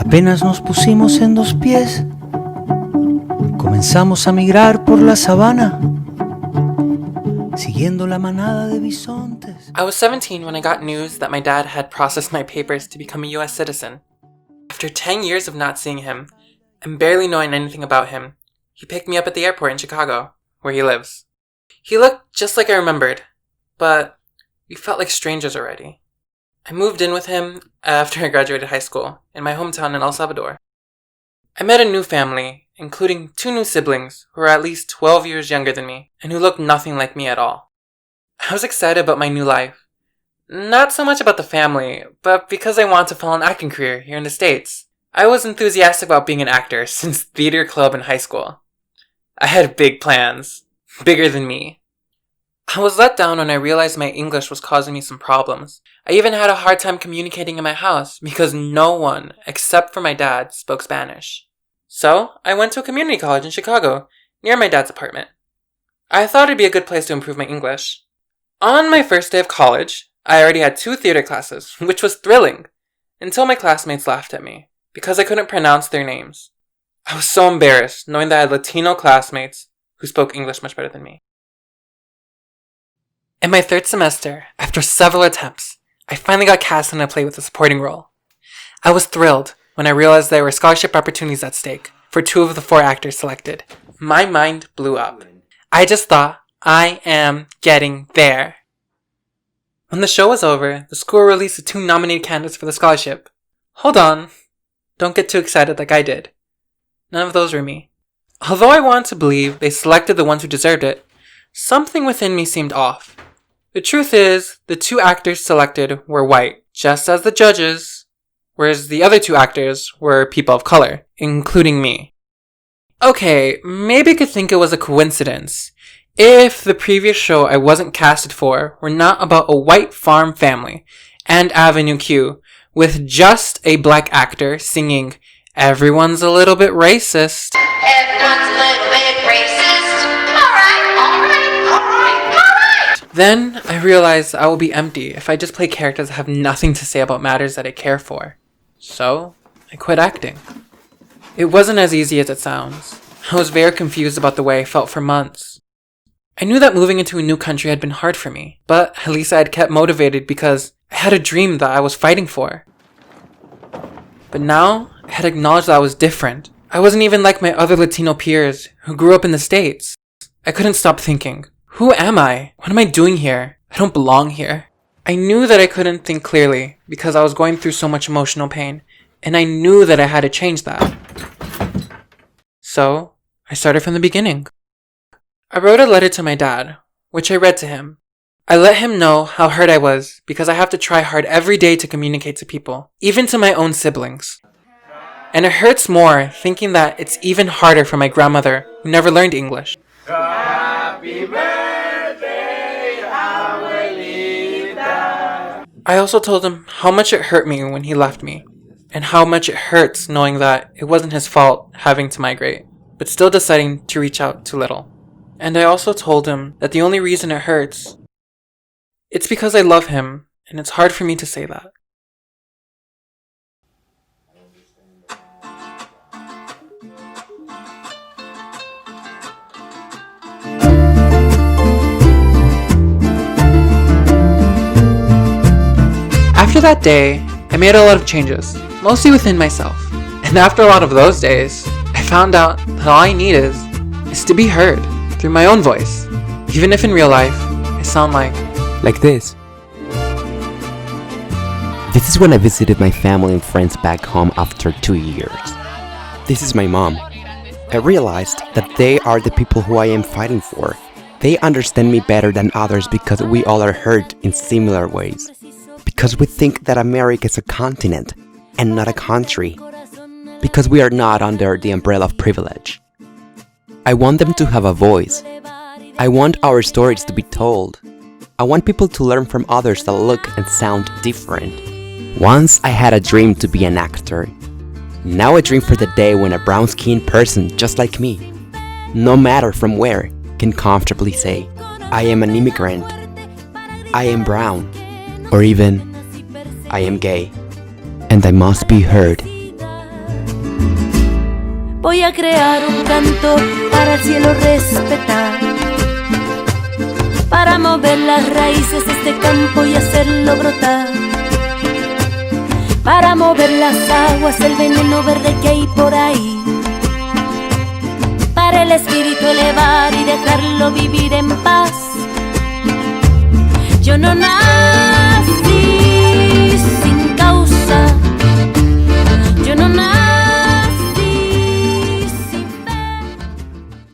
Apenas nos pusimos en dos pies, comenzamos a migrar por la sabana, siguiendo la manada de bisontes. I was 17 when I got news that my dad had processed my papers to become a US citizen. After 10 years of not seeing him, and barely knowing anything about him, he picked me up at the airport in Chicago, where he lives. He looked just like I remembered, but we felt like strangers already. I moved in with him after I graduated high school in my hometown in El Salvador. I met a new family, including 2 new siblings who were at least 12 years younger than me and who looked nothing like me at all. I was excited about my new life. Not so much about the family, but because I wanted to follow an acting career here in the States. I was enthusiastic about being an actor since theater club in high school. I had big plans, bigger than me. I was let down when I realized my English was causing me some problems. I even had a hard time communicating in my house because no one, except for my dad, spoke Spanish. So, I went to a community college in Chicago, near my dad's apartment. I thought it'd be a good place to improve my English. On my first day of college, I already had 2 theater classes, which was thrilling, until my classmates laughed at me because I couldn't pronounce their names. I was so embarrassed knowing that I had Latino classmates who spoke English much better than me. In my 3rd semester, after several attempts, I finally got cast in a play with a supporting role. I was thrilled when I realized there were scholarship opportunities at stake for 2 of the 4 actors selected. My mind blew up. I just thought, I am getting there. When the show was over, the school released the 2 nominated candidates for the scholarship. Hold on. Don't get too excited like I did. None of those were me. Although I wanted to believe they selected the ones who deserved it, something within me seemed off. The truth is, the 2 actors selected were white, just as the judges, whereas the other 2 actors were people of color, including me. Okay, maybe I could think it was a coincidence if the previous show I wasn't casted for were not about a white farm family and Avenue Q, with just a black actor singing, "Everyone's a little bit racist." Everyone's a little bit racist. Alright. Then I realized I will be empty if I just play characters that have nothing to say about matters that I care for. So, I quit acting. It wasn't as easy as it sounds. I was very confused about the way I felt for months. I knew that moving into a new country had been hard for me, but at least I had kept motivated because I had a dream that I was fighting for. But now, I had acknowledged that I was different. I wasn't even like my other Latino peers who grew up in the States. I couldn't stop thinking, who am I? What am I doing here? I don't belong here. I knew that I couldn't think clearly because I was going through so much emotional pain, and I knew that I had to change that. So, I started from the beginning. I wrote a letter to my dad, which I read to him. I let him know how hurt I was because I have to try hard every day to communicate to people, even to my own siblings. And it hurts more thinking that it's even harder for my grandmother who never learned English. Happy birthday, Abuelita. I also told him how much it hurt me when he left me, and how much it hurts knowing that it wasn't his fault having to migrate, but still deciding to reach out too little. And I also told him that the only reason it hurts, it's because I love him, and it's hard for me to say that. After that day, I made a lot of changes, mostly within myself. And after a lot of those days, I found out that all I need is to be heard through my own voice, even if in real life I sound like this. This is when I visited my family and friends back home after 2 years. This is my mom. I realized that they are the people who I am fighting for. They understand me better than others because we all are hurt in similar ways. Because we think that America is a continent and not a country. Because we are not under the umbrella of privilege. I want them to have a voice. I want our stories to be told. I want people to learn from others that look and sound different. Once I had a dream to be an actor. Now I dream for the day when a brown-skinned person just like me, no matter from where, can comfortably say, I am an immigrant, I am brown, or even, I am gay, and I must be heard. Voy a crear un canto para el cielo respetar, para mover las raíces de este campo y hacerlo brotar, para mover las aguas, el veneno verde que hay por ahí, para el espíritu elevar y dejarlo vivir en paz.